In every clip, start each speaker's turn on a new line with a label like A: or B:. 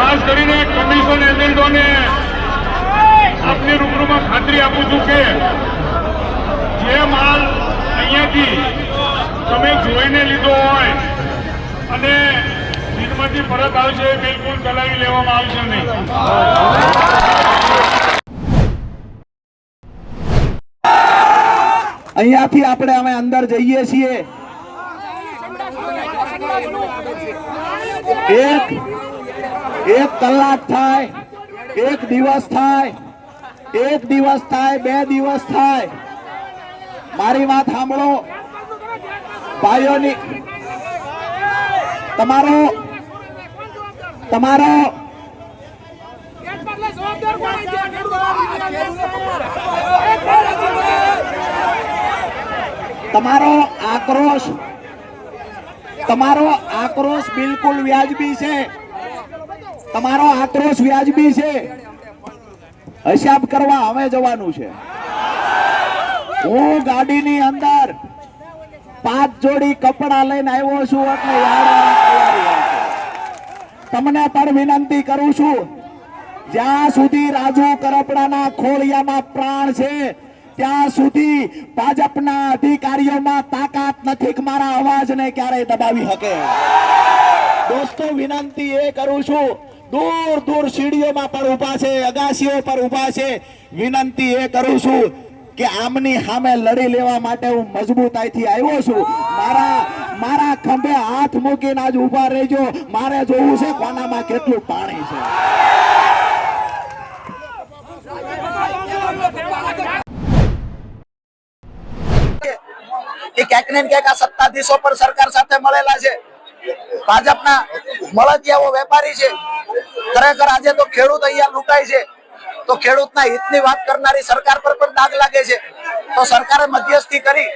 A: ખાસ કરીને કમિશન એજન્ટોને આપની રૂબરૂમાં ખાતરી આપું છું કે જે માલ અહીંયાથી તમે જોઈને લીધો હોય અને જીનમાંથી પરત આવશે બિલકુલ ચલાવી લેવામાં આવશે નહીં.
B: અહીંયાથી આપણે અમે અંદર જઈએ છીએ. એક કલાક થાય, એક દિવસ થાય, 2 દિવસ થાય. મારી વાત સાંભળો ભાઈઓની. તમારો આક્રોશ બિલકુલ વ્યાજબી છે. તમારો આક્રોશ વ્યાજબી છે. હિસાબ કરવા હવે જવાનું છે. હું ગાડીની અંદર 5 જોડી કપડા લઈને આવ્યો છું એટલે તમને પણ વિનંતી કરું છું, જ્યાં સુધી રાજુ કરપડાના ખોળિયામાં પ્રાણ છે ત્યાં સુધી ભાજપના અધિકારીઓમાં તાકાત નથી કે મારા અવાજને ક્યારેય દબાવી શકે. દોસ્તો, વિનંતી એ કરું છું, દૂર સીડીઓમાં પણ ઉભા છે, અગાસીઓ પર ઉભા છે, વિનંતી એ કરું છું કે આમની સામે લડી લેવા માટે હું મજબૂતાઈથી આવ્યો છું. મારા ખંભે હાથ મૂકીને આજ ઉભા રહેજો. મારે જોવું છે કોનામાં કેટલું પાણી છે. ક્યાંક ને ક્યાંક આ સત્તાધીશો પણ સરકાર સાથે મળેલા છે. ભાજપના મળતિયાઓ વેપારી છે. ખરેખર આજે તો ખેડૂત અહીંયા લૂંટાય છે, તો ખેડૂતના હિતની વાત કરનારી સરકાર પર પણ દાગ લાગે છે. તો સરકારે મધ્યસ્થી કરી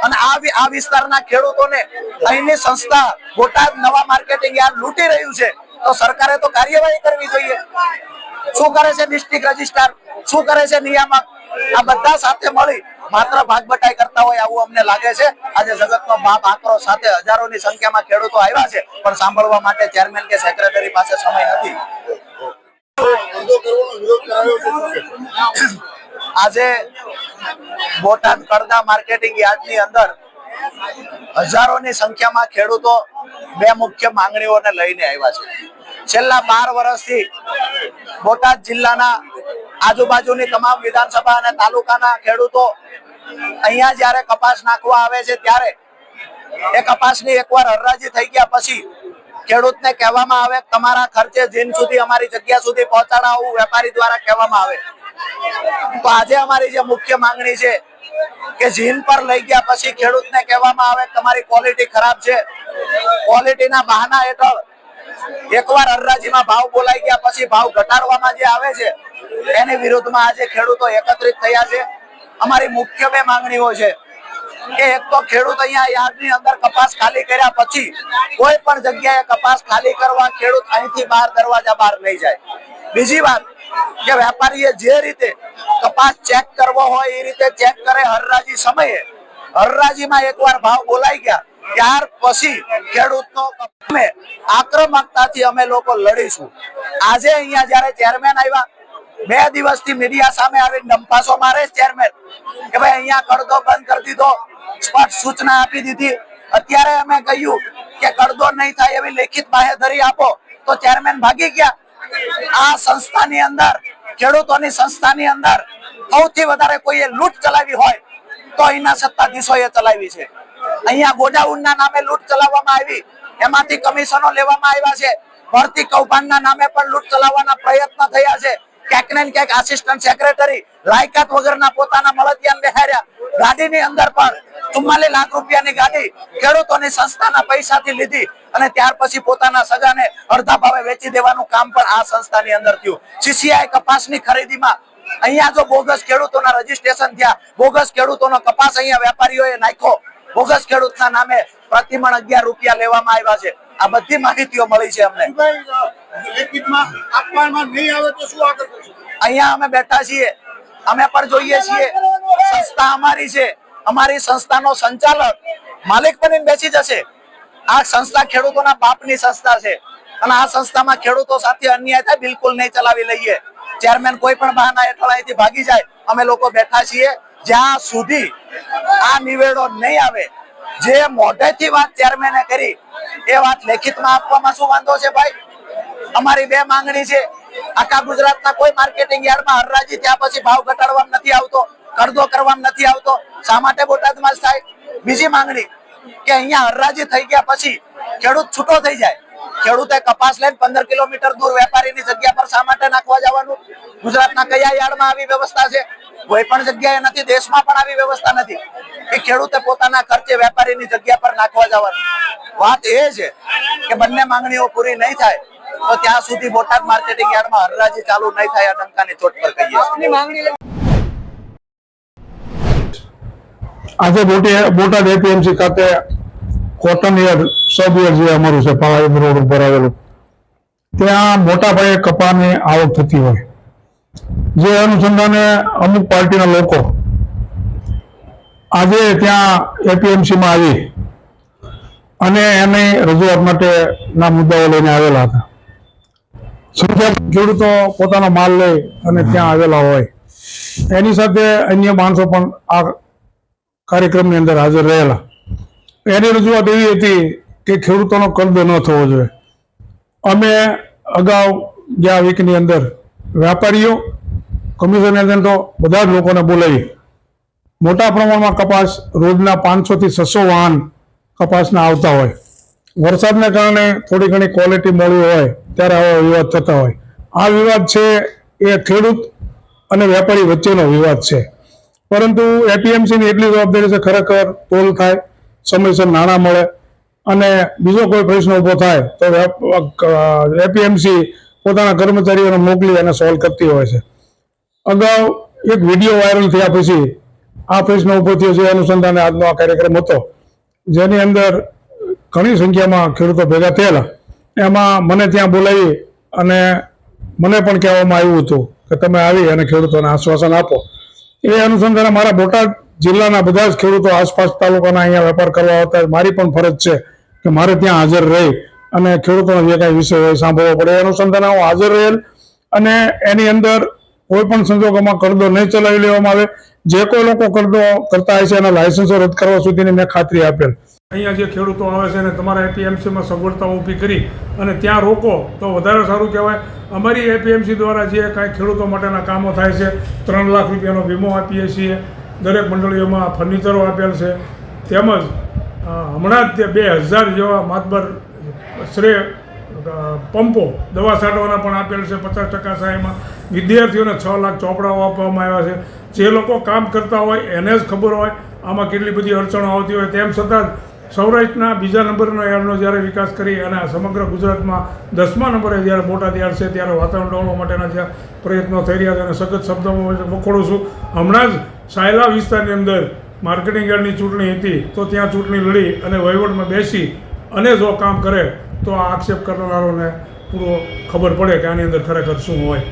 B: અને આ વિસ્તારના ખેડૂતોને અહીંની સંસ્થા બોટાદ નવા માર્કેટિંગ યાર્ડ લૂંટી રહ્યું છે, તો સરકારે તો કાર્યવાહી કરવી જોઈએ. શું કરે છે ડિસ્ટ્રિક્ટ રજિસ્ટ્રાર, શું કરે છે નિયામક? આ બધા સાથે મળી માત્ર ભાગબટાઈ કરતા હોય આવું અમને લાગે છે. આજે જગતનો બાપ આક્રોશ સાથે હજારોની સંખ્યામાં ખેડૂતો આવ્યા છે, પણ સાંભળવા માટે ચેરમેન કે સેક્રેટરી પાસે સમય નથી. આજે બોટાદ કડદા માર્કેટિંગ યાર્ડની અંદર હજારોની સંખ્યામાં ખેડૂતો 2 મુખ્ય માંગણીઓને લઈને આવ્યા છે. છેલ્લા 12 વર્ષથી બોટાદ જિલ્લાના આજુબાજુની તમામ વિધાનસભા અને તાલુકાના ખેડૂતો અહીંયા જ્યારે કપાસ નાખવા આવે છે ત્યારે એ કપાસની એકવાર હરાજી થઈ ગયા પછી ખેડૂતને કહેવામાં આવે તમારા ખર્ચે જીન સુધી અમારી જગ્યા સુધી પહોંચાડવું વેપારી દ્વારા કહેવામાં આવે. તો આજે અમારી જે મુખ્ય માંગણી છે કે જીન પર લઈ ગયા પછી ખેડૂતને કહેવામાં આવે તમારી ક્વોલિટી ખરાબ છે. ક્વોલિટીના બહાના હેઠળ એકવાર હરાજીમાં ભાવ બોલાઈ ગયા પછી ભાવ ઘટાડવામાં જે આવે છે એની વિરુદ્ધમાં આજે ખેડૂતો એકત્રિત થયા છે. અમારી મુખ્ય 2 માંગણીઓ છે કે એક તો ખેડૂત અહીંયા યાર્ડની અંદર કપાસ ખાલી કર્યા પછી કોઈ પણ જગ્યાએ કપાસ ખાલી કરવા ખેડૂત અહીંથી બહાર દરવાજા બહાર લઈ જાય. બીજી વાત કે વેપારીએ જે રીતે કપાસ ચેક કરવો હોય એ રીતે ચેક કરે હરરાજી સમયે. હરરાજીમાં એકવાર ભાવ બોલાઈ ગયા ત્યાર પછી ખેડૂતનો આક્રમકતાથી અમે લોકો લડીશું. આજે અહીંયા જયારે ચેરમેન આવ્યા 2 દિવસથી મીડિયા સામે આવીને ડંપાસો મારે ચેરમેન કે ભાઈ અહીંયા કડદો બંધ કરી દીધો, સ્પષ્ટ સૂચના આપી દીધી. અત્યારે અમે કહ્યું કે કડદો નહીં થાય એવી લેખિત બાહેધરી આપો, તો ચેરમેન ભાગી ગયા. આ સંસ્થાની અંદર, ખેડૂતોની સંસ્થાની અંદર સૌથી વધારે કોઈએ લૂંટ ચલાવી હોય તો અહીંના સત્તાધીશોએ ચલાવી છે. અહીંયા ગોડાઉનના નામે લૂંટ ચલાવવામાં આવી એમાંથી કમિશનો લેવામાં આવ્યા છે. ભરતી કૌભાંડના નામે પણ લૂંટ ચલાવવાના પ્રયત્ન થયા છે. ક્યાંક ને ક્યાંક આસિસ્ટન્ટ સેક્રેટરી લાયકાત વગરના પોતાના મળતિયાને બેહાર્યા. ગાડીની અંદર પણ 44 લાખ રૂપિયાની ગાડી ખેડૂતોની સંસ્થાના પૈસાથી લીધી અને ત્યાર પછી પોતાના સગાને અડધા ભાવે વેચી દેવાનું કામ પણ આ સંસ્થાની અંદર થયું. CCI કપાસની ખરીદીમાં અહીંયા જો બોગસ ખેડૂતોના રજીસ્ટ્રેશન થયા, બોગસ ખેડૂતોનો કપાસ અહીંયા વેપારીઓએ નાખ્યો, બોગસ ખેડૂતના નામે પ્રતિમણ 11 રૂપિયા લેવામાં આવ્યા છે. આ બધી માહિતીઓ મળી છે અમને. અહીંયા અમે બેઠા છીએ, અમે પણ જોઈએ છીએ. સંસ્થા અમારી છે, અમારી સંસ્થાનો સંચાલક માલિક બનીને બેસી જશે. આ સંસ્થા ખેડૂતોના બાપની સંસ્થા છે અને આ સંસ્થામાં ખેડૂતો સાથે અન્યાય થાય બિલકુલ નહીં ચલાવી લઈએ. ચેરમેન કોઈ પણ બહાના હેઠળ અહીંથી ભાગી જાય, અમે લોકો બેઠા છીએ જ્યાં સુધી આ નિવેડો નહીં આવે. જે મોઢેથી વાત ચેરમેને કરી એ વાત લેખિતમાં આપવામાં શું વાંધો છે ભાઈ? અમારી 2 માંગણી છે. આખા ગુજરાતના કોઈ માર્કેટિંગ યાર્ડમાં હરાજી થયા પછી ભાવ ઘટાડવામાં નથી આવતો, કરદો કરવામાં નથી આવતો. શા માટે બોટાદમાં જ થાય? બીજી માંગણી કે અહીંયા હરાજી થઈ ગયા પછી ખેડૂત છૂટો થઈ જાય. ખેડૂતે કપાસ લઈને 15 કિલોમીટર દૂર વેપારીની જગ્યા પર શા માટે નાખવા જવાનું? ગુજરાતના કયા યાર્ડમાં આવી વ્યવસ્થા છે? કોઈ પણ જગ્યાએ નથી. દેશમાં પણ આવી વ્યવસ્થા નથી કે ખેડૂતે પોતાના ખર્ચે વેપારીની જગ્યા પર નાખવા જવાનું. વાત એ છે કે બંને માંગણીઓ પૂરી નહીં થાય તો ત્યાં સુધી બોટાદ માર્કેટિંગ યાર્ડમાં હરાજી ચાલુ નહીં થાય. આ ડંકાની ચોટ પર કહીએ.
C: આજે બોટાદ એપીએમસી ખાતે કોટન યાર્ડ સબ યાર્ડ જે અમારું છે પાવાગઢ રોડ ઉપર આવેલું, ત્યાં મોટા પાયે કપાસની આવક થતી હોય, જે અનુસંધાને અમુક પાર્ટીના લોકો આજે ત્યાં એપીએમસીમાં આવી અને એની રજૂઆત માટેના મુદ્દાઓ લઈને આવેલા હતા. સંખ્યા ખેડૂતો પોતાનો માલ લઈ અને ત્યાં આવેલા હોય, એની સાથે અન્ય માણસો પણ આ કાર્યક્રમની અંદર હાજર રહેલા. એની રજૂઆત એવી હતી કે ખેડૂતોનો કરદો ન થવો જોઈએ. અમે અગાઉ ગયા વીકની અંદર વેપારીઓ, કમિશન એજન્ટો બધા જ લોકોને બોલાવી મોટા પ્રમાણમાં કપાસ રોજના 500 થી 600 વાહન કપાસના આવતા હોય. વરસાદને કારણે થોડી ઘણી ક્વોલિટી મોડી હોય ત્યારે આવા વિવાદ થતા હોય. આ વિવાદ છે એ ખેડૂત અને વેપારી વચ્ચેનો વિવાદ છે. પરંતુ એપીએમસીની એટલી જવાબદારી છે ખરેખર તોલ થાય, સમયસર નાણાં મળે અને બીજો કોઈ પ્રશ્ન ઊભો થાય તો એપીએમસી પોતાના કર્મચારીઓને મોકલી અને સોલ્વ કરતી હોય છે. અગાઉ એક વિડીયો વાયરલ થયા પછી આ પ્રશ્ન ઊભો થયો છે. અનુસંધાને આજનો આ કાર્યક્રમ હતો, જેની અંદર ઘણી સંખ્યામાં ખેડૂતો ભેગા થયેલા. એમાં મને ત્યાં બોલાવી અને મને પણ કહેવામાં આવ્યું હતું કે તમે આવી અને ખેડૂતોને આશ્વાસન આપો. એ અનુસંધાને મારા બોટાદ જિલ્લાના બધા જ ખેડૂતો આસપાસ તાલુકાના અહીંયા વેપાર કરવા આવતા, મારી પણ ફરજ છે કે મારે ત્યાં હાજર રહી અને ખેડૂતોનો જે કાંઈ વિષય હોય સાંભળવો પડે. એ અનુસંધાને હું હાજર રહેલ અને એની અંદર કોઈ પણ સંજોગોમાં કરદો નહીં ચલાવી લેવામાં આવે. જે કોઈ લોકો કરદો કરતા હોય છે એના લાયસન્સો રદ કરવા સુધીની મેં ખાતરી આપેલ. અહીંયા જે ખેડૂતો આવે છે ને તમારા એપીએમસીમાં સગવડતાઓ ઊભી કરી અને ત્યાં રોકો તો વધારે સારું કહેવાય. અમારી એપીએમસી દ્વારા જે કાંઈ ખેડૂતો માટેના કામો થાય છે, 3 લાખ રૂપિયાનો વીમો આપીએ છીએ, દરેક મંડળીઓમાં ફર્નિચરો આપેલ છે, તેમજ હમણાં જ 2000 જેવા માતબર શ્રેય પંપો દવા છાંટવાના પણ આપેલ છે 50% સહાયમાં. વિદ્યાર્થીઓને 6 લાખ ચોપડાઓ આપવામાં આવ્યા છે. જે લોકો કામ કરતા હોય એને જ ખબર હોય આમાં કેટલી બધી અડચણો આવતી હોય. તેમ છતાં સૌરાષ્ટ્રના બીજા નંબરનો યાર્ડનો જ્યારે વિકાસ કરી અને સમગ્ર ગુજરાતમાં 10મા નંબરે જ્યારે બોટાદ યાર્ડ છે ત્યારે વાતાવરણ ડોળવા માટેના જે પ્રયત્નો થઈ રહ્યા છે અને સખત શબ્દોમાં વખોડું છું. હમણાં જ સાયલા વિસ્તારની અંદર માર્કેટિંગ યાર્ડની ચૂંટણી હતી તો ત્યાં ચૂંટણી લડી અને વહીવટમાં બેસી અને જો કામ કરે તો આ આક્ષેપ કરનારોને પૂરો ખબર પડે કે આની અંદર ખરેખર શું હોય.